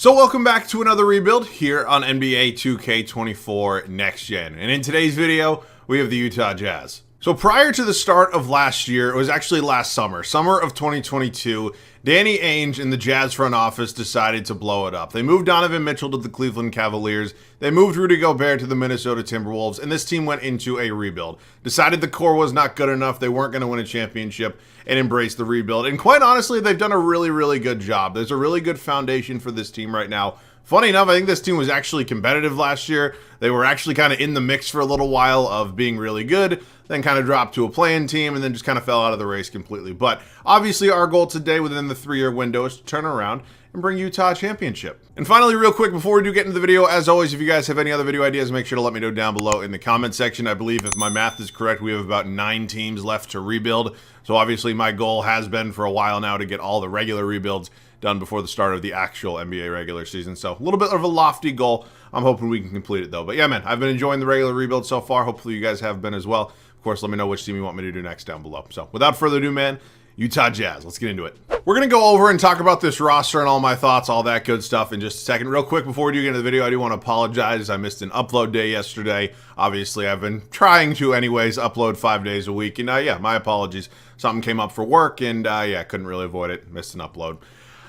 So welcome back to another rebuild here on NBA 2K24 Next Gen. And in today's video, we have the Utah Jazz. So prior to the start of last year, it was actually last summer of 2022, Danny Ainge and the Jazz front office decided to blow it up. They moved Donovan Mitchell to the Cleveland Cavaliers. They moved Rudy Gobert to the Minnesota Timberwolves, and this team went into a rebuild. Decided the core was not good enough. They weren't going to win a championship and embraced the rebuild. And quite honestly, they've done a really good job. There's a really good foundation for this team right now. Funny enough, I think this team was actually competitive last year. They were actually kind of in the mix for a little while of being really good, then kind of dropped to a play-in team, and then just kind of fell out of the race completely. But obviously our goal today within the 3-year window is to turn around and bring Utah a championship. And finally, real quick, before we do get into the video, as always, if you guys have any other video ideas, make sure to let me know down below in the comment section. I believe if my math is correct, we have about 9 teams left to rebuild. So obviously my goal has been for a while now to get all the regular rebuilds done before the start of the actual NBA regular season. So a little bit of a lofty goal. I'm hoping we can complete it though. But yeah, man, I've been enjoying the regular rebuild so far. Hopefully you guys have been as well. Of course, let me know which team you want me to do next down below. So without further ado, man, Utah Jazz. Let's get into it. We're going to go over and talk about this roster and all my thoughts, all that good stuff in just a second. Real quick, before we do get into the video, I do want to apologize. I missed an upload day yesterday. Obviously, I've been trying to anyways upload 5 days a week. And yeah, my apologies. Something came up for work and yeah, couldn't really avoid it. Missed an upload.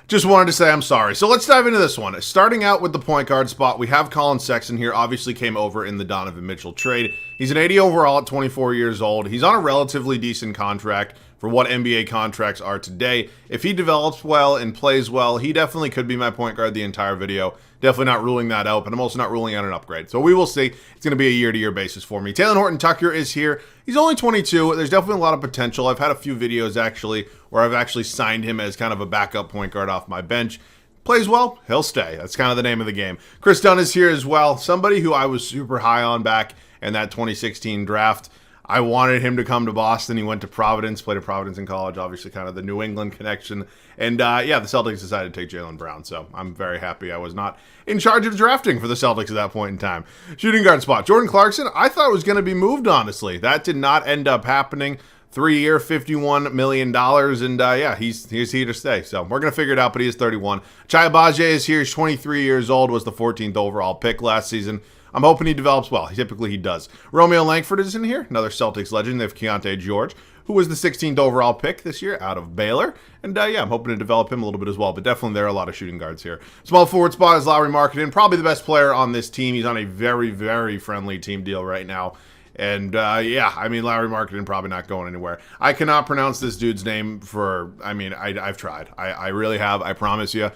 Just wanted to say I'm sorry. So let's dive into this one. Starting out with the point guard spot, we have Colin Sexton here. Obviously came over in the Donovan Mitchell trade. He's an 80 overall at 24 years old. He's on a relatively decent contract for what NBA contracts are today. If he develops well and plays well, he definitely could be my point guard the entire video. Definitely not ruling that out, but I'm also not ruling out an upgrade. So we will see. It's going to be a year-to-year basis for me. Taylor Horton-Tucker is here. He's only 22. There's definitely a lot of potential. I've had a few videos actually where I've actually signed him as kind of a backup point guard off my bench. Plays well, he'll stay. That's kind of the name of the game. Chris Dunn is here as well. Somebody who I was super high on back in that 2016 draft. I wanted him to come to Boston. He went to Providence, played at Providence in college, obviously kind of the New England connection. And yeah, the Celtics decided to take Jaylen Brown, so I'm very happy I was not in charge of drafting for the Celtics at that point in time. Shooting guard spot, Jordan Clarkson, I thought it was going to be moved, honestly. That did not end up happening. 3-year, $51 million, and yeah, he's here to stay. So we're going to figure it out, but he is 31. Chai Agbaje is here. He's 23 years old, was the 14th overall pick last season. I'm hoping he develops well. Typically he does. Romeo Langford is in here, another Celtics legend. They have Keontae George, who was the 16th overall pick this year out of Baylor. And yeah, I'm hoping to develop him a little bit as well, but definitely there are a lot of shooting guards here. Small forward spot is Lauri Markkanen, probably the best player on this team. He's on a very friendly team deal right now. And yeah, I mean, Lauri Markkanen probably not going anywhere. I cannot pronounce this dude's name for, I mean, I've tried. I really have, I promise you.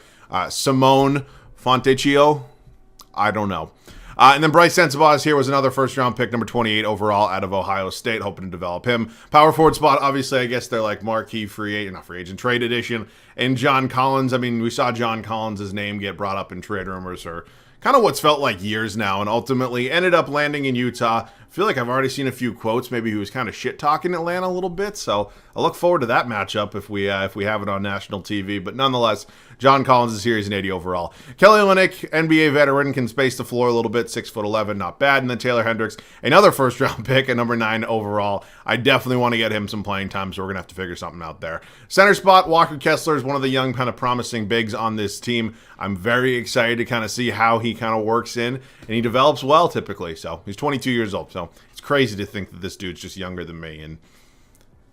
Simone Fontecchio? I don't know. And then Bryce Sensabaugh here was another first-round pick, number 28 overall out of Ohio State, hoping to develop him. Power forward spot, obviously, I guess they're like marquee not free agent, trade edition. And John Collins, I mean, we saw John Collins' name get brought up in trade rumors for kind of what's felt like years now, and ultimately ended up landing in Utah. I feel like I've already seen a few quotes. Maybe he was kind of shit-talking Atlanta a little bit, so I look forward to that matchup if we have it on national TV. But nonetheless, John Collins is here. He's an 80 overall. Kelly Olynyk, NBA veteran, can space the floor a little bit, 6'11", not bad. And then Taylor Hendricks, another first-round pick at number 9 overall. I definitely want to get him some playing time, so we're going to have to figure something out there. Center spot, Walker Kessler is one of the young, kind of promising bigs on this team. I'm very excited to kind of see how he kind of works in, and he develops well typically. So he's 22 years old, so it's crazy to think that this dude's just younger than me, and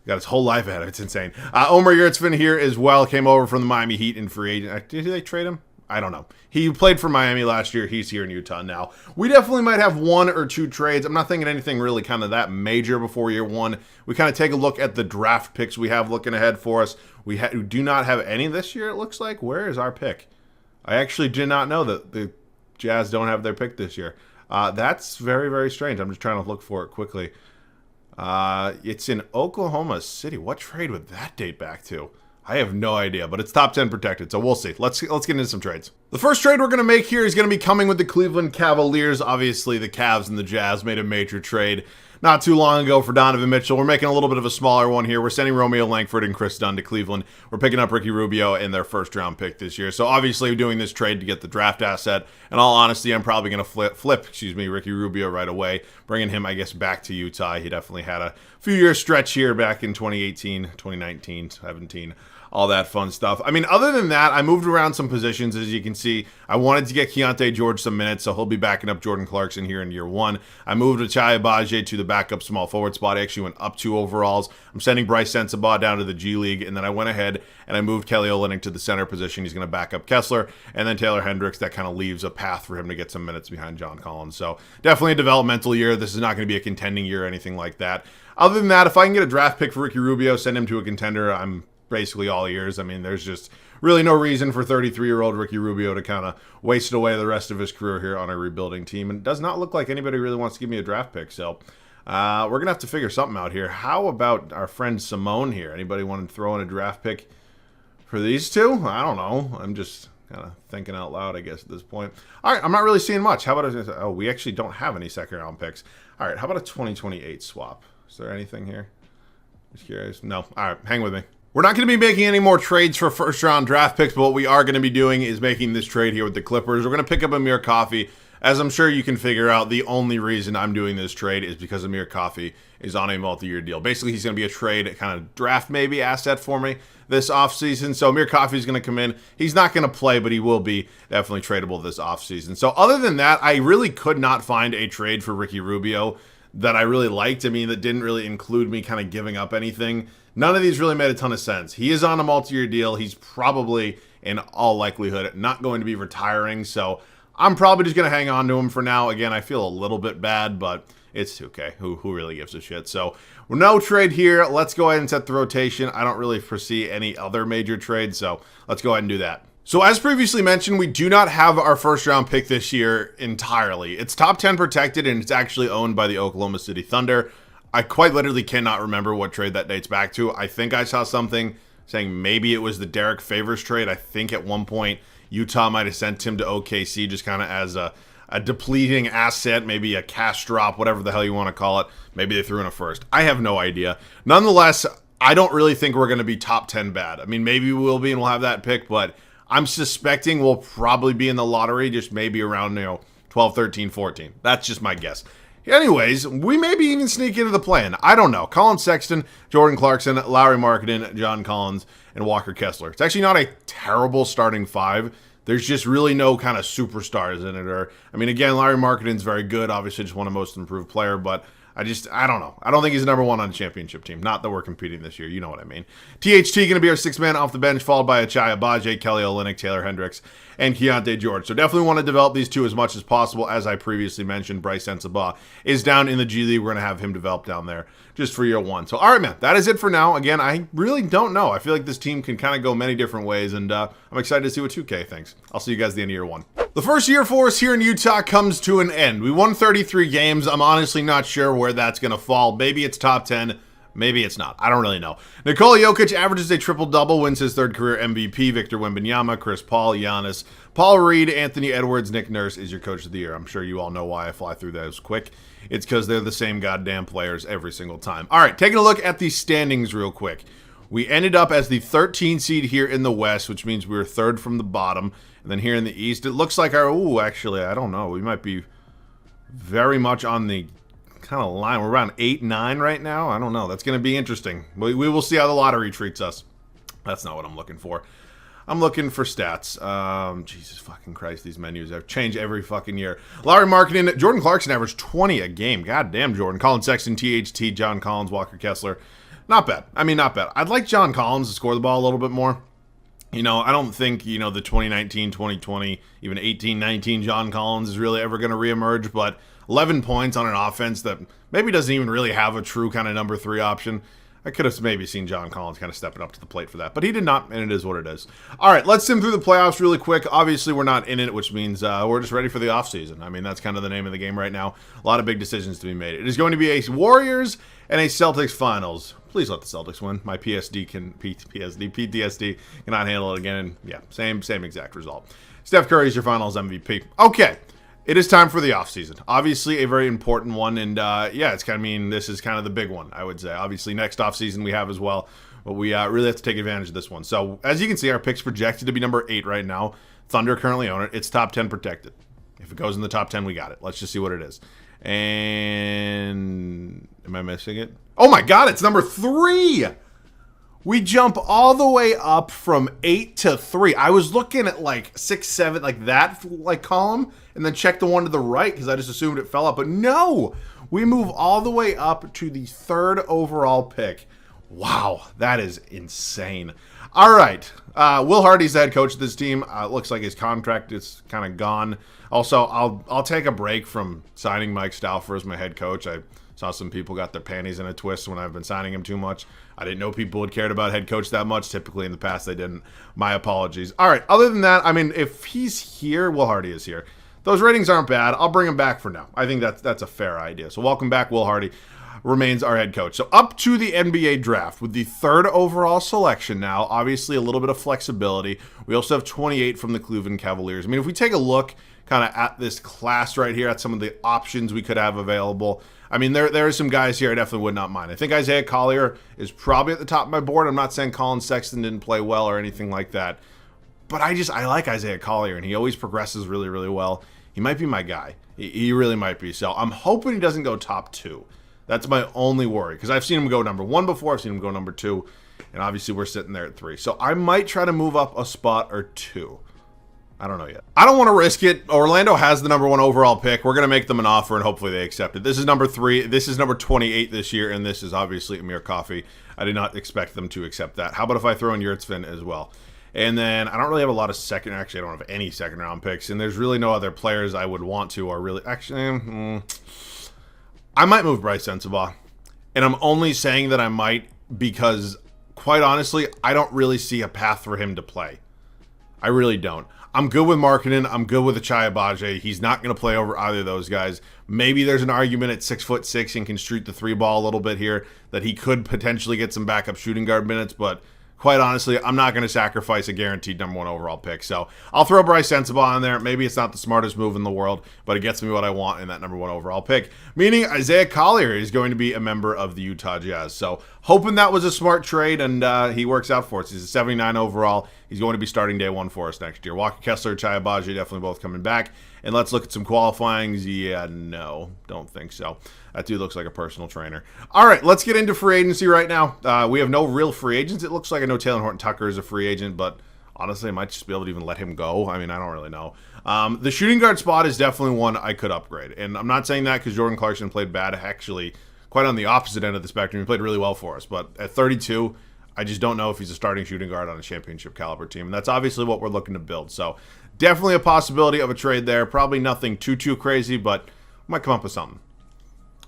got his whole life ahead of it. It's insane. Omer Yurtseven here as well. Came over from the Miami Heat in free agent. Did they trade him? I don't know. He played for Miami last year. He's here in Utah now. We definitely might have 1 or 2 trades. I'm not thinking anything really kind of that major before year 1. We kind of take a look at the draft picks we have looking ahead for us. We do not have any this year, it looks like. Where is our pick? I actually did not know that the Jazz don't have their pick this year. That's very strange. I'm just trying to look for it quickly. It's in Oklahoma City. What trade would that date back to? I have no idea, but it's top 10 protected, so we'll see. Let's get into some trades. The first trade we're going to make here is going to be coming with the Cleveland Cavaliers. Obviously, the Cavs and the Jazz made a major trade not too long ago for Donovan Mitchell. We're making a little bit of a smaller one here. We're sending Romeo Langford and Chris Dunn to Cleveland. We're picking up Ricky Rubio in their first-round pick this year. So obviously, we're doing this trade to get the draft asset. In all honesty, I'm probably going to flip Ricky Rubio right away, bringing him, I guess, back to Utah. He definitely had a few year stretch here back in 2018, 2019, 17. all that fun stuff. I mean, other than that, I moved around some positions, as you can see. I wanted to get Keontae George some minutes, so he'll be backing up Jordan Clarkson here in year one. I moved Ochai Agbaji to the backup small forward spot. I actually went up 2 overalls. I'm sending Bryce Sensabaugh down to the G League, and then I went ahead and I moved Kelly Olynyk to the center position. He's going to back up Kessler, and then Taylor Hendricks. That kind of leaves a path for him to get some minutes behind John Collins. So definitely a developmental year. This is not going to be a contending year or anything like that. Other than that, if I can get a draft pick for Ricky Rubio, send him to a contender, I'm basically all ears. I mean, there's just really no reason for 33-year-old Ricky Rubio to kind of waste away the rest of his career here on a rebuilding team. And it does not look like anybody really wants to give me a draft pick. So we're going to have to figure something out here. How about our friend Simone here? Anybody want to throw in a draft pick for these two? I don't know. I'm just kind of thinking out loud, I guess, at this point. All right, I'm not really seeing much. How about we actually don't have any second-round picks. All right, how about a 2028 swap? Is there anything here? Just curious. No. All right, hang with me. We're not going to be making any more trades for first-round draft picks, but what we are going to be doing is making this trade here with the Clippers. We're going to pick up Amir Coffey. As I'm sure you can figure out, the only reason I'm doing this trade is because Amir Coffey is on a multi-year deal. Basically, he's going to be a trade, kind of draft maybe asset for me this offseason. So Amir Coffey is going to come in. He's not going to play, but he will be definitely tradable this offseason. So other than that, I really could not find a trade for Ricky Rubio that I really liked. I mean, that didn't really include me kind of giving up anything. None of these really made a ton of sense. He is on a multi-year deal. He's probably, in all likelihood, not going to be retiring. So I'm probably just going to hang on to him for now. Again, I feel a little bit bad, but it's okay. Who really gives a shit? So no trade here. Let's go ahead and set the rotation. I don't really foresee any other major trades, so let's go ahead and do that. So as previously mentioned, we do not have our first round pick this year entirely. It's top 10 protected, and it's actually owned by the Oklahoma City Thunder. I quite literally cannot remember what trade that dates back to. I think I saw something saying maybe it was the Derek Favors trade. I think at one point Utah might have sent him to OKC just kind of as a depleting asset, maybe a cash drop, whatever the hell you want to call it. Maybe they threw in a first. I have no idea. Nonetheless, I don't really think we're going to be top 10 bad. I mean, maybe we will be and we'll have that pick, but I'm suspecting we'll probably be in the lottery, just maybe around 12, 13, 14. That's just my guess. Anyways, we maybe even sneak into the play-in. I don't know. Colin Sexton, Jordan Clarkson, Lauri Markkanen, John Collins, and Walker Kessler. It's actually not a terrible starting 5. There's just really no kind of superstars in it. I mean, again, Lauri Markkanen's very good. Obviously, just won a most improved player, but I don't know. I don't think he's number 1 on the championship team. Not that we're competing this year. You know what I mean. THT going to be our 6th man off the bench, followed by Ochai Agbaji, Kelly Olynyk, Taylor Hendricks, and Keontae George. So definitely want to develop these two as much as possible. As I previously mentioned, Bryce Sensabaugh is down in the G League. We're going to have him develop down there just for year 1. So, all right, man, that is it for now. Again, I really don't know. I feel like this team can kind of go many different ways, and I'm excited to see what 2K thinks. I'll see you guys at the end of year 1. The first year for us here in Utah comes to an end. We won 33 games. I'm honestly not sure where that's going to fall. Maybe it's top 10. Maybe it's not. I don't really know. Nikola Jokic averages a triple-double, wins his 3rd career MVP. Victor Wembanyama, Chris Paul, Giannis, Paul Reed, Anthony Edwards, Nick Nurse is your coach of the year. I'm sure you all know why I fly through those quick. It's because they're the same goddamn players every single time. All right, taking a look at the standings real quick. We ended up as the 13 seed here in the West, which means we were 3rd from the bottom. And then here in the East, it looks like actually, I don't know. We might be very much on the kind of line. We're around 8-9 right now. I don't know. That's going to be interesting. We will see how the lottery treats us. That's not what I'm looking for. I'm looking for stats. Jesus fucking Christ, these menus have changed every fucking year. Lauri Markkanen, Jordan Clarkson averaged 20 a game. God damn, Jordan. Colin Sexton, THT, John Collins, Walker Kessler. Not bad. I mean, not bad. I'd like John Collins to score the ball a little bit more. I don't think, the 2019, 2020, even 18, 19 John Collins is really ever going to reemerge, but 11 points on an offense that maybe doesn't even really have a true kind of number 3 option. I could have maybe seen John Collins kind of stepping up to the plate for that, but he did not, and it is what it is. All right, let's sim through the playoffs really quick. Obviously, we're not in it, which means we're just ready for the offseason. I mean, that's kind of the name of the game right now. A lot of big decisions to be made. It is going to be a Warriors and a Celtics finals. Please let the Celtics win. My PTSD cannot handle it again. And yeah, same exact result. Steph Curry is your finals MVP. Okay. It is time for the offseason. Obviously, a very important one, and this is kind of the big one, I would say. Obviously, next offseason we have as well, but we really have to take advantage of this one. So, as you can see, our pick's projected to be number 8 right now. Thunder currently own it. It's top 10 protected. If it goes in the top 10, we got it. Let's just see what it is. And am I missing it? Oh my God, it's number 3! We jump all the way up from 8 to 3. I was looking at like 6, 7, like that like column, and then check the one to the right because I just assumed it fell up. But no, we move all the way up to the 3rd overall pick. Wow, that is insane. All right, Will Hardy's the head coach of this team. Looks like his contract is kind of gone. Also, I'll take a break from signing Mike Stauffer as my head coach. I saw some people got their panties in a twist when I've been signing him too much. I didn't know people had cared about head coach that much. Typically in the past they didn't. My apologies. All right, other than that, I mean, if he's here, Will Hardy is here. Those ratings aren't bad. I'll bring him back for now. I think that's a fair idea. So welcome back, Will Hardy. Remains our head coach. So up to the NBA draft with the 3rd overall selection now. Obviously a little bit of flexibility. We also have 28 from the Cleveland Cavaliers. I mean, if we take a look kind of at this class right here, at some of the options we could have available, I mean, there are some guys here I definitely would not mind. I think Isaiah Collier is probably at the top of my board. I'm not saying Colin Sexton didn't play well or anything like that, but I like Isaiah Collier, and he always progresses really, really well. He might be my guy. He really might be. So I'm hoping he doesn't go top 2. That's my only worry, because I've seen him go number 1 before. I've seen him go number 2, and obviously we're sitting there at 3. So I might try to move up a spot or 2. I don't know yet. I don't want to risk it. Orlando has the number 1 overall pick. We're going to make them an offer, and hopefully they accept it. This is number 3. This is number 28 this year, and this is obviously Amir Coffey. I did not expect them to accept that. How about if I throw in Yurtsvin as well? And then I don't really have a lot of actually I don't have any second-round picks, and there's really no other players I would want to or really, actually, I might move Bryce Sensabaugh, and I'm only saying that I might because, quite honestly, I don't really see a path for him to play. I really don't. I'm good with Markkanen. I'm good with Achai Agbaji. He's not going to play over either of those guys. Maybe there's an argument at 6'6" and can shoot the 3 ball a little bit here that he could potentially get some backup shooting guard minutes, but quite honestly, I'm not going to sacrifice a guaranteed number 1 overall pick. So I'll throw Bryce Sensabaugh in there. Maybe it's not the smartest move in the world, but it gets me what I want in that number 1 overall pick. Meaning Isaiah Collier is going to be a member of the Utah Jazz. So hoping that was a smart trade, and he works out for us. He's a 79 overall. He's going to be starting day 1 for us next year. Walker Kessler, Achai Agbaji definitely both coming back. And let's look at some qualifyings. Yeah, no, don't think so. That dude looks like a personal trainer. All right, let's get into free agency right now. We have no real free agents. It looks like I know Taylor Horton-Tucker is a free agent, but honestly, I might just be able to even let him go. I mean, I don't really know. The shooting guard spot is definitely one I could upgrade. And I'm not saying that because Jordan Clarkson played bad. Actually, quite on the opposite end of the spectrum. He played really well for us. But at 32, I just don't know if he's a starting shooting guard on a championship caliber team. And that's obviously what we're looking to build. So definitely a possibility of a trade there. Probably nothing too crazy, but might come up with something.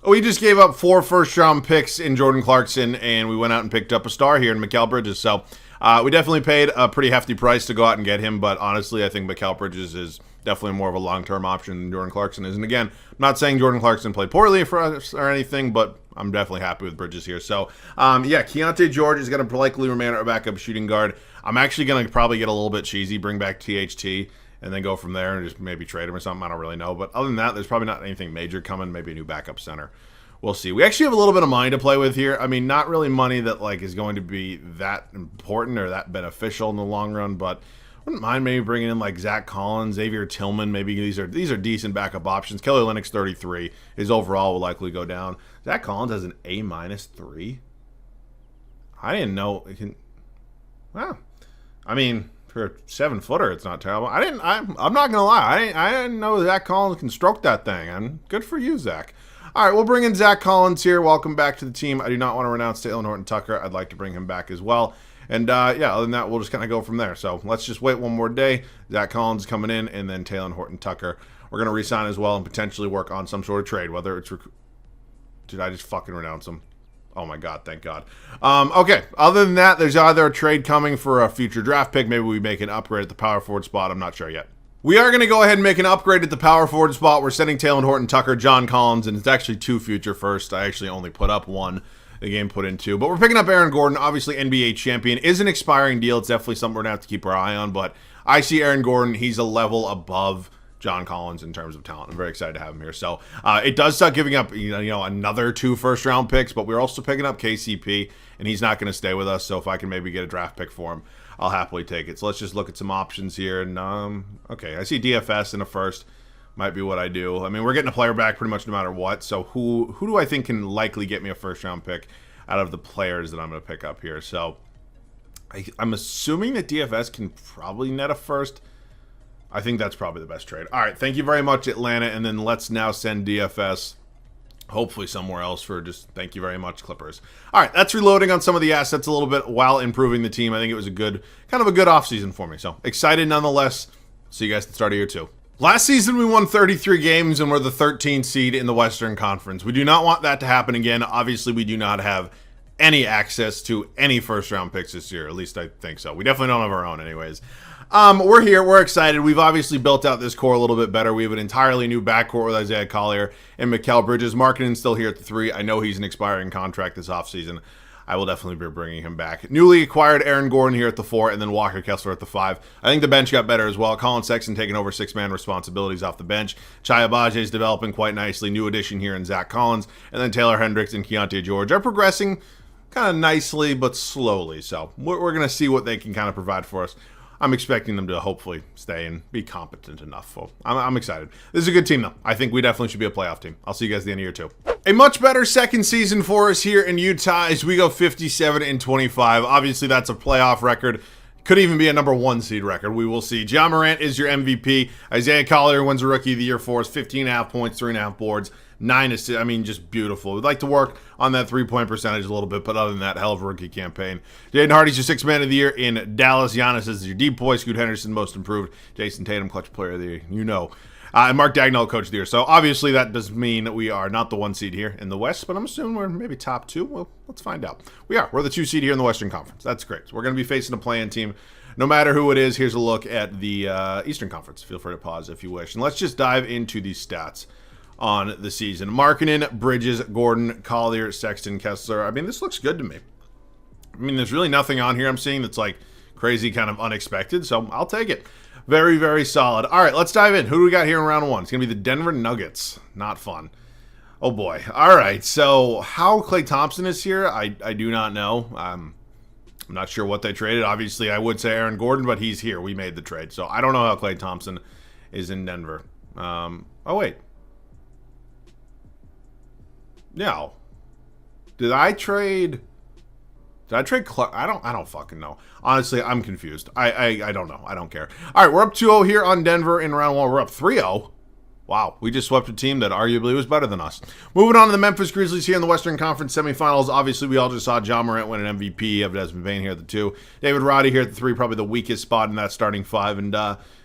We just gave up 4 first-round picks in Jordan Clarkson, and we went out and picked up a star here in Mikal Bridges. So we definitely paid a pretty hefty price to go out and get him, but honestly, I think Mikal Bridges is definitely more of a long-term option than Jordan Clarkson is. And again, I'm not saying Jordan Clarkson played poorly for us or anything, but I'm definitely happy with Bridges here. So, yeah, Keontae George is going to likely remain our backup shooting guard. I'm actually going to probably get a little bit cheesy, bring back THT, and then go from there and just maybe trade him or something. I don't really know. But other than that, there's probably not anything major coming. Maybe a new backup center. We'll see. We actually have a little bit of money to play with here. I mean, not really money that like is going to be that important or that beneficial in the long run, but I wouldn't mind maybe bringing in like Zach Collins, Xavier Tillman. Maybe these are decent backup options. Kelly Olynyk's 33. His overall will likely go down. Zach Collins has an A-3. I didn't know it can. Wow. I mean, for a 7-footer, it's not terrible. I'm not gonna lie. I didn't know Zach Collins can stroke that thing. And good for you, Zach. All right, we'll bring in Zach Collins here. Welcome back to the team. I do not want to renounce Taylor Horton-Tucker. I'd like to bring him back as well. And, yeah, other than that, we'll just kind of go from there. So let's just wait one more day. Zach Collins is coming in, and then Taylor Horton-Tucker. We're going to re-sign as well and potentially work on some sort of trade, whether it's... Did I just fucking renounce him? Oh, my God. Thank God. Okay, other than that, there's either a trade coming for a future draft pick. Maybe we make an upgrade at the power forward spot. I'm not sure yet. We are going to go ahead and make an upgrade at the power forward spot. We're sending Taylor Horton-Tucker, John Collins, and it's actually 2 future firsts. I actually only put up 1. The game put in 2. But we're picking up Aaron Gordon, obviously NBA champion. Is an expiring deal. It's definitely something we're going to have to keep our eye on. But I see Aaron Gordon. He's a level above John Collins in terms of talent. I'm very excited to have him here. So it does start giving up another 2 first-round picks. But we're also picking up KCP, and he's not going to stay with us. So if I can maybe get a draft pick for him, I'll happily take it. So let's just look at some options here. And okay, I see DFS in a first. Might be what I do. I mean, we're getting a player back pretty much no matter what. So who do I think can likely get me a first-round pick out of the players that I'm going to pick up here? So I'm assuming that DFS can probably net a first. I think that's probably the best trade. All right, thank you very much, Atlanta. And then let's now send DFS hopefully somewhere else for just thank you very much, Clippers. All right, that's reloading on some of the assets a little bit while improving the team. I think it was a good, kind of a good offseason for me. So excited nonetheless. See you guys at the start of year 2. Last season, we won 33 games and we're the 13th seed in the Western Conference. We do not want that to happen again. Obviously, we do not have any access to any first-round picks this year. At least I think so. We definitely don't have our own anyways. We're here. We're excited. We've obviously built out this core a little bit better. We have an entirely new backcourt with Isaiah Collier and Mikal Bridges. Markkanen's still here at the 3. I know he's an expiring contract this offseason. I will definitely be bringing him back. Newly acquired Aaron Gordon here at the 4, and then Walker Kessler at the 5. I think the bench got better as well. Colin Sexton taking over 6-man responsibilities off the bench. Chai Agbaje is developing quite nicely. New addition here in Zach Collins. And then Taylor Hendricks and Keontae George are progressing kind of nicely, but slowly. So we're going to see what they can kind of provide for us. I'm expecting them to hopefully stay and be competent enough. So I'm excited. This is a good team, though. I think we definitely should be a playoff team. I'll see you guys at the end of year 2. A much better second season for us here in Utah as we go 57-25. Obviously, that's a playoff record. Could even be a number 1 seed record. We will see. Ja Morant is your MVP. Isaiah Collier wins a Rookie of the Year for us. 15.5 points, 3.5 boards, 9 assists. I mean, just beautiful. We'd like to work on that 3-point percentage a little bit, but other than that, hell of a rookie campaign. Jaden Hardy's your 6th man of the year in Dallas. Giannis is your deep boy. Scoot Henderson, most improved. Jason Tatum, clutch player of the year. You know. And Mark Dagnall, coach of the year. So obviously that does mean that we are not the 1 seed here in the West, but I'm assuming we're maybe top 2. Well, let's find out. We are. We're the 2 seed here in the Western Conference. That's great. So we're going to be facing a play-in team. No matter who it is, here's a look at the Eastern Conference. Feel free to pause if you wish. And let's just dive into these stats on the season. Markkanen, Bridges, Gordon, Collier, Sexton, Kessler. I mean, this looks good to me. I mean, there's really nothing on here I'm seeing that's like crazy, kind of unexpected. So I'll take it. Very, very solid. All right, let's dive in. Who do we got here in round 1? It's going to be the Denver Nuggets. Not fun. Oh, boy. All right, so how Klay Thompson is here, I do not know. I'm not sure what they traded. Obviously, I would say Aaron Gordon, but he's here. We made the trade. So I don't know how Klay Thompson is in Denver. Oh, wait. No. Did I trade Clark? I don't fucking know. Honestly, I'm confused. I don't know. I don't care. All right, we're up 2-0 here on Denver in round 1. We're up 3-0. Wow, we just swept a team that arguably was better than us. Moving on to the Memphis Grizzlies here in the Western Conference semifinals. Obviously, we all just saw Ja Morant win an MVP. Of Desmond Bane here at the 2. David Roddy here at the 3, probably the weakest spot in that starting 5. And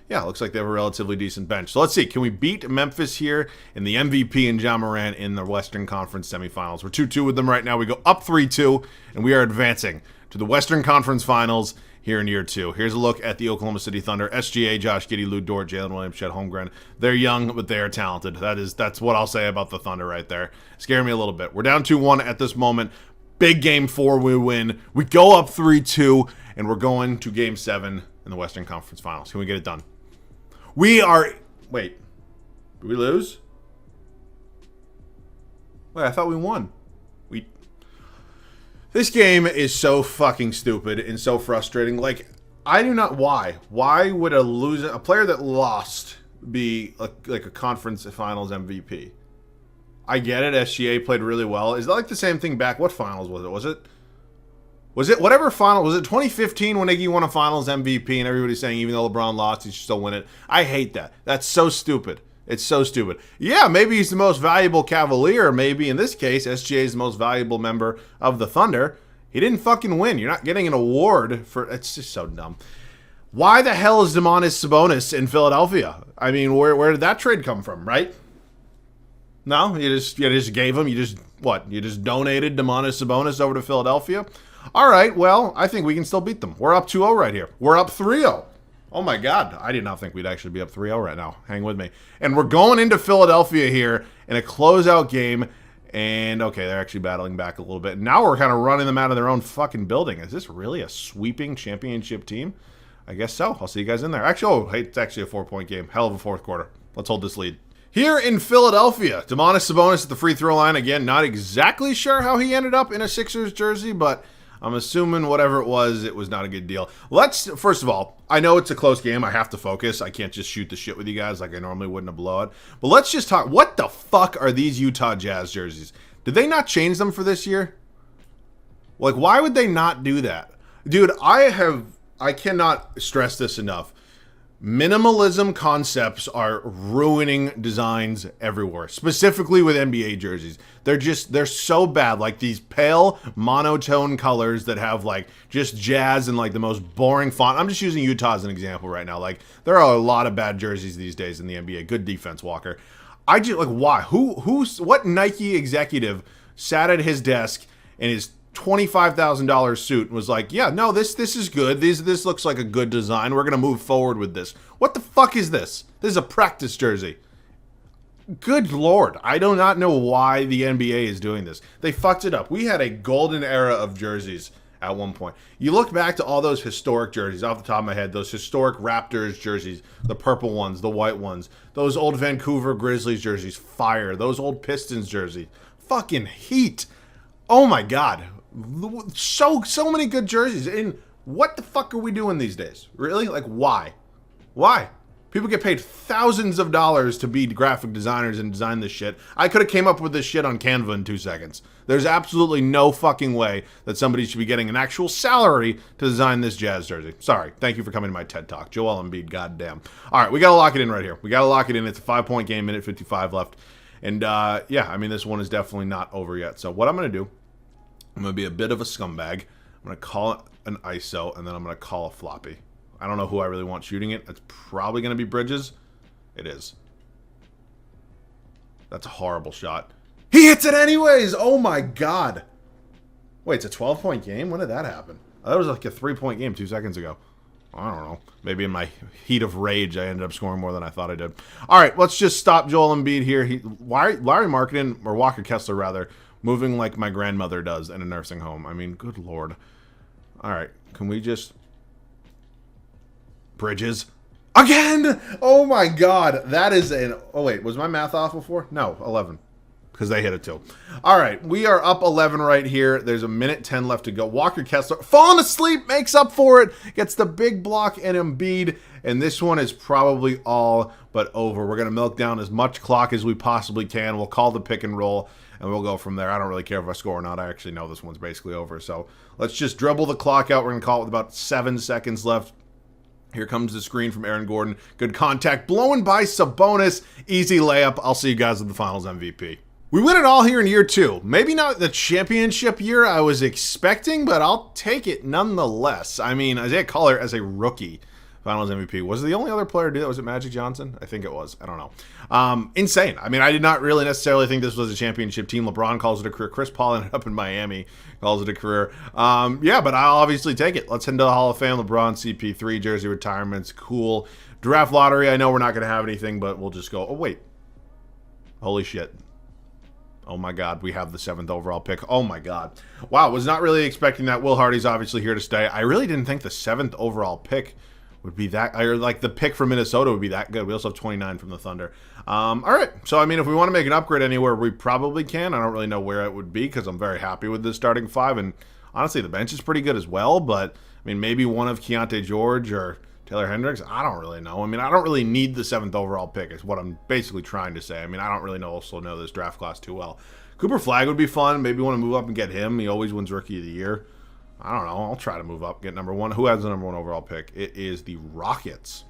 yeah, looks like they have a relatively decent bench. So let's see. Can we beat Memphis here in the MVP and Ja Morant in the Western Conference semifinals? We're 2-2 with them right now. We go up 3-2, and we are advancing to the Western Conference Finals here in year 2. Here's a look at the Oklahoma City Thunder. SGA, Josh Giddey, Lou Dort, Jalen Williams, Chet Holmgren. They're young, but they are talented. That's what I'll say about the Thunder right there. Scare me a little bit. We're down 2-1 at this moment. Big game 4, we win. We go up 3-2, and we're going to game 7 in the Western Conference Finals. Can we get it done? We are... Wait. Did we lose? Wait, I thought we won. This game is so fucking stupid and so frustrating. Like, I do not... Why? Why would a player that lost be like a conference finals MVP? I get it. SGA played really well. Is that like the same thing back? What finals was it? Was it whatever final? Was it 2015 when Iggy won a finals MVP and everybody's saying even though LeBron lost, he should still win it? I hate that. That's so stupid. It's so stupid. Yeah, maybe he's the most valuable Cavalier. Maybe in this case, SGA is the most valuable member of the Thunder. He didn't fucking win. You're not getting an award for... It's just so dumb. Why the hell is Domantas Sabonis in Philadelphia? I mean, where did that trade come from, right? No? You just gave him... You just donated Domantas Sabonis over to Philadelphia? All right, well, I think we can still beat them. We're up 2-0 right here. We're up 3-0. Oh, my God. I did not think we'd actually be up 3-0 right now. Hang with me. And we're going into Philadelphia here in a closeout game. And, okay, they're actually battling back a little bit. Now we're kind of running them out of their own fucking building. Is this really a sweeping championship team? I guess so. I'll see you guys in there. Actually, oh, hey, it's actually a 4-point game. Hell of a fourth quarter. Let's hold this lead. Here in Philadelphia, Domantas Sabonis at the free throw line. Again, not exactly sure how he ended up in a Sixers jersey, but... I'm assuming whatever it was not a good deal. First of all, I know it's a close game. I have to focus. I can't just shoot the shit with you guys like I normally would in a blowout. But let's just talk. What the fuck are these Utah Jazz jerseys? Did they not change them for this year? Like, why would they not do that? Dude, I cannot stress this enough. Minimalism concepts are ruining designs everywhere, specifically with NBA jerseys. They're so bad. Like these pale monotone colors that have like just jazz and like the most boring font. I'm just using Utah as an example right now. Like there are a lot of bad jerseys these days in the NBA. Good defense, Walker. I just like why? What Nike executive sat at his desk in his $25,000 suit and was like, yeah, no, this is good. This looks like a good design. We're going to move forward with this. What the fuck is this? This is a practice jersey. Good Lord. I do not know why the NBA is doing this. They fucked it up. We had a golden era of jerseys at one point. You look back to all those historic jerseys off the top of my head, those historic Raptors jerseys, the purple ones, the white ones, those old Vancouver Grizzlies jerseys, fire, those old Pistons jerseys, fucking heat. Oh my God. So many good jerseys. And what the fuck are we doing these days? Really? Like, why? Why? People get paid thousands of dollars to be graphic designers and design this shit. I could have came up with this shit on Canva in 2 seconds. There's absolutely no fucking way that somebody should be getting an actual salary to design this Jazz jersey. Sorry. Thank you for coming to my TED Talk. Joel Embiid, goddamn. All right, we got to lock it in right here. We got to lock it in. It's a 5-point game, minute 55 left. And yeah, I mean, this one is definitely not over yet. So what I'm going to do, I'm going to be a bit of a scumbag. I'm going to call it an ISO, and then I'm going to call a floppy. I don't know who I really want shooting it. It's probably going to be Bridges. It is. That's a horrible shot. He hits it anyways! Oh my God. Wait, it's a 12-point game? When did that happen? That was like a 3-point game 2 seconds ago. I don't know. Maybe in my heat of rage, I ended up scoring more than I thought I did. All right, let's just stop Joel Embiid here. Larry Markkinen, or Walker Kessler rather, moving like my grandmother does in a nursing home. I mean, good Lord. All right, can we just... Bridges. Again! Oh my God. That is an... Oh wait, was my math off before? No, 11. Because they hit it too. All right, we are up 11 right here. There's a minute 10 left to go. Walker Kessler, falling asleep, makes up for it. Gets the big block and Embiid. And this one is probably all but over. We're going to milk down as much clock as we possibly can. We'll call the pick and roll, and we'll go from there. I don't really care if I score or not. I actually know this one's basically over. So let's just dribble the clock out. We're going to call it with about 7 seconds left. Here comes the screen from Aaron Gordon. Good contact. Blown by Sabonis. Easy layup. I'll see you guys at the finals MVP. We win it all here in year 2. Maybe not the championship year I was expecting, but I'll take it nonetheless. I mean, Isaiah Collier as a rookie. Finals MVP. Was it the only other player to do that? Was it Magic Johnson? I think it was. I don't know. Insane. I mean, I did not really necessarily think this was a championship team. LeBron calls it a career. Chris Paul ended up in Miami. Calls it a career. Yeah, but I'll obviously take it. Let's head to the Hall of Fame. LeBron, CP3, jersey retirements. Cool. Draft lottery. I know we're not going to have anything, but we'll just go. Oh, wait. Holy shit. Oh my God, we have the 7th overall pick. Oh my God. Wow, was not really expecting that. Will Hardy's obviously here to stay. I really didn't think the 7th overall pick would be that, or like the pick from Minnesota would be that good. We also have 29 from the Thunder. All right, so I mean, if we want to make an upgrade anywhere, we probably can. I don't really know where it would be because I'm very happy with this starting 5, and honestly, the bench is pretty good as well, but I mean, maybe one of Keontae George or Taylor Hendricks, I don't really know. I mean, I don't really need the 7th overall pick is what I'm basically trying to say. I mean, I don't really also know this draft class too well. Cooper Flagg would be fun. Maybe want to move up and get him. He always wins Rookie of the Year. I don't know. I'll try to move up, get number 1. Who has the number 1 overall pick? It is the Rockets.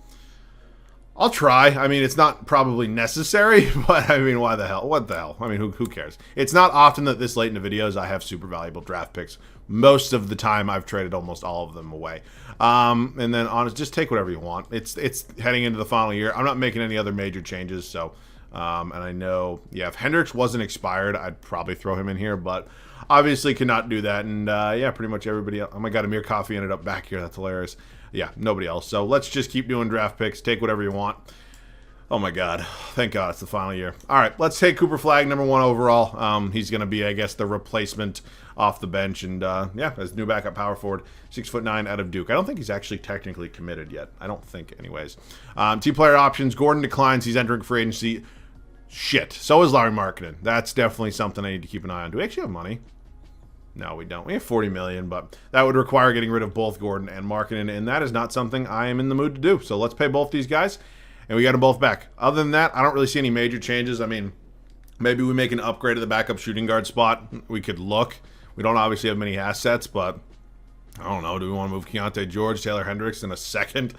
I'll try. I mean, it's not probably necessary, but I mean, why the hell? What the hell? I mean, who cares? It's not often that this late in the videos I have super valuable draft picks. Most of the time, I've traded almost all of them away. And then, honest, just take whatever you want. It's heading into the final year. I'm not making any other major changes, so... and I know, yeah, if Hendricks wasn't expired, I'd probably throw him in here, but obviously cannot do that. And yeah, pretty much everybody else. Oh my God, Amir Coffey ended up back here. That's hilarious. Yeah, nobody else. So let's just keep doing draft picks. Take whatever you want. Oh my God. Thank God it's the final year. All right, let's take Cooper Flagg, number 1 overall. He's going to be, I guess, the replacement off the bench. And yeah, as new backup power forward, 6'9" out of Duke. I don't think he's actually technically committed yet. I don't think, anyways. Team player options. Gordon declines. He's entering free agency. Shit. So is Larry Markkinen. That's definitely something I need to keep an eye on. Do we actually have money? No, we don't. We have $40 million, but that would require getting rid of both Gordon and Markkinen, and that is not something I am in the mood to do. So let's pay both these guys, and we got them both back. Other than that, I don't really see any major changes. I mean, maybe we make an upgrade at the backup shooting guard spot. We could look. We don't obviously have many assets, but I don't know. Do we want to move Keontae George, Taylor Hendricks in a second?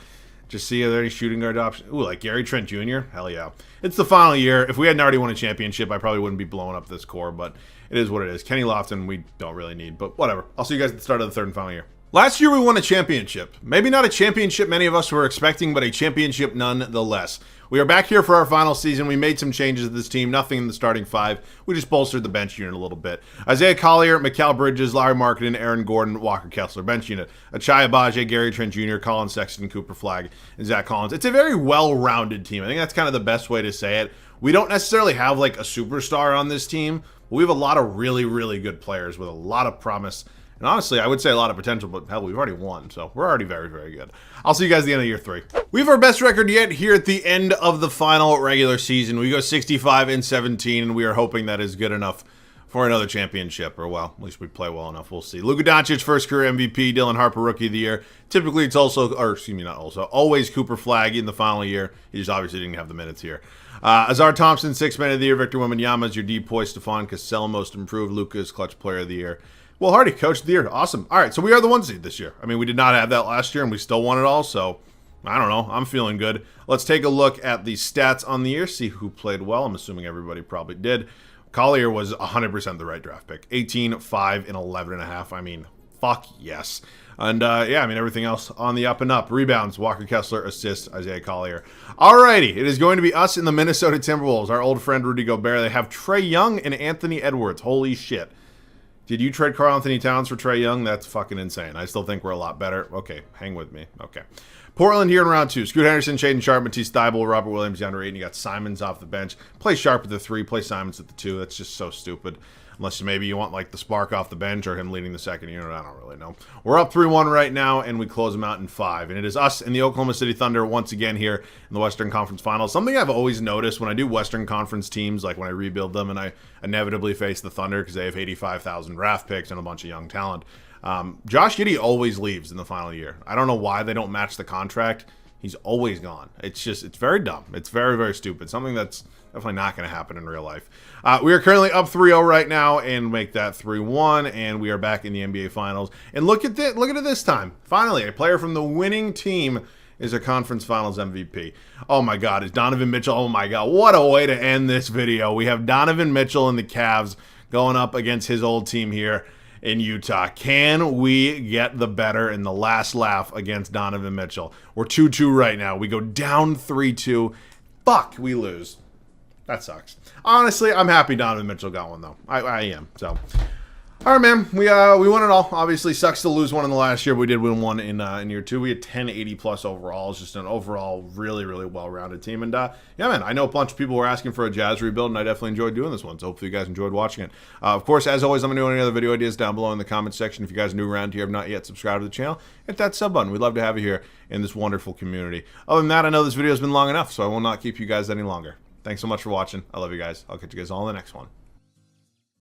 Just see if there any shooting guard options. Ooh, like Gary Trent Jr.? Hell yeah. It's the final year. If we hadn't already won a championship, I probably wouldn't be blowing up this core, but it is what it is. Kenny Lofton, we don't really need, but whatever. I'll see you guys at the start of the third and final year. Last year, we won a championship. Maybe not a championship many of us were expecting, but a championship nonetheless. We are back here for our final season. We made some changes to this team. Nothing in the starting five. We just bolstered the bench unit a little bit. Isaiah Collier, Mikal Bridges, Larry Markkinen, Aaron Gordon, Walker Kessler. Bench unit. Achai Agbaji, Gary Trent Jr., Colin Sexton, Cooper Flagg, and Zach Collins. It's a very well-rounded team. I think that's kind of the best way to say it. We don't necessarily have like a superstar on this team, but we have a lot of really, really good players with a lot of promise. And honestly, I would say a lot of potential, but hell, we've already won, so we're already very, very good. I'll see you guys at the end of year 3. We have our best record yet here at the end of the final regular season. We go 65-17, and we are hoping that is good enough for another championship, or well, at least we play well enough. We'll see. Luka Doncic, first career MVP. Dylan Harper, Rookie of the Year. Typically, it's also, or excuse me, not also, always Cooper Flagg in the final year. He just obviously didn't have the minutes here. Azar Thompson, Sixth Man of the Year. Victor Wembanyama is your depoy. Stephon Cassell, Most Improved. Lucas, Clutch Player of the Year. Will Hardy, Coach of the Year. Awesome. All right, so we are the 1 seed this year. I mean, we did not have that last year, and we still won it all, so I don't know. I'm feeling good. Let's take a look at the stats on the year, see who played well. I'm assuming everybody probably did. Collier was 100% the right draft pick. 18, 5, and 11.5. I mean, fuck yes. And, yeah, I mean, everything else on the up and up. Rebounds, Walker Kessler. Assists, Isaiah Collier. Alrighty, it is going to be us and the Minnesota Timberwolves. Our old friend Rudy Gobert. They have Trae Young and Anthony Edwards. Holy shit. Did you trade Karl Anthony Towns for Trae Young? That's fucking insane. I still think we're a lot better. Okay, hang with me. Okay. Portland here in round 2. Scoot Henderson, Shaden Sharp, Matisse Thybulle, Robert Williams, DeAndre Ayton. You got Simons off the bench. Play Sharp at the 3, play Simons at the 2. That's just so stupid. Unless maybe you want like the spark off the bench or him leading the second unit. I don't really know. We're up 3-1 right now, and we close them out in 5. And it is us and the Oklahoma City Thunder once again here in the Western Conference Finals. Something I've always noticed when I do Western Conference teams, like when I rebuild them and I inevitably face the Thunder because they have 85,000 draft picks and a bunch of young talent. Josh Giddey always leaves in the final year. I don't know why they don't match the contract. He's always gone. It's very dumb. It's very, very stupid. Something that's definitely not going to happen in real life. We are currently up 3-0 right now and make that 3-1, and we are back in the NBA Finals. And look at it this time. Finally, a player from the winning team is a conference finals MVP. Oh my God, is Donovan Mitchell. Oh my God, what a way to end this video. We have Donovan Mitchell and the Cavs going up against his old team here in Utah. Can we get the better in the last laugh against Donovan Mitchell? We're 2-2 right now. We go down 3-2. Fuck, we lose. That sucks. Honestly, I'm happy Donovan Mitchell got one, though. I am. So, all right, man. We won it all. Obviously, sucks to lose one in the last year, but we did win one in year 2. We had 1080+ overall. It's just an overall really, really well-rounded team. And, yeah, man, I know a bunch of people were asking for a Jazz rebuild, and I definitely enjoyed doing this one. So hopefully you guys enjoyed watching it. Of course, as always, I'm going to do any other video ideas down below in the comments section. If you guys are new around here, have not yet subscribed to the channel, hit that sub button. We'd love to have you here in this wonderful community. Other than that, I know this video has been long enough, so I will not keep you guys any longer. Thanks so much for watching. I love you guys. I'll catch you guys all in the next one.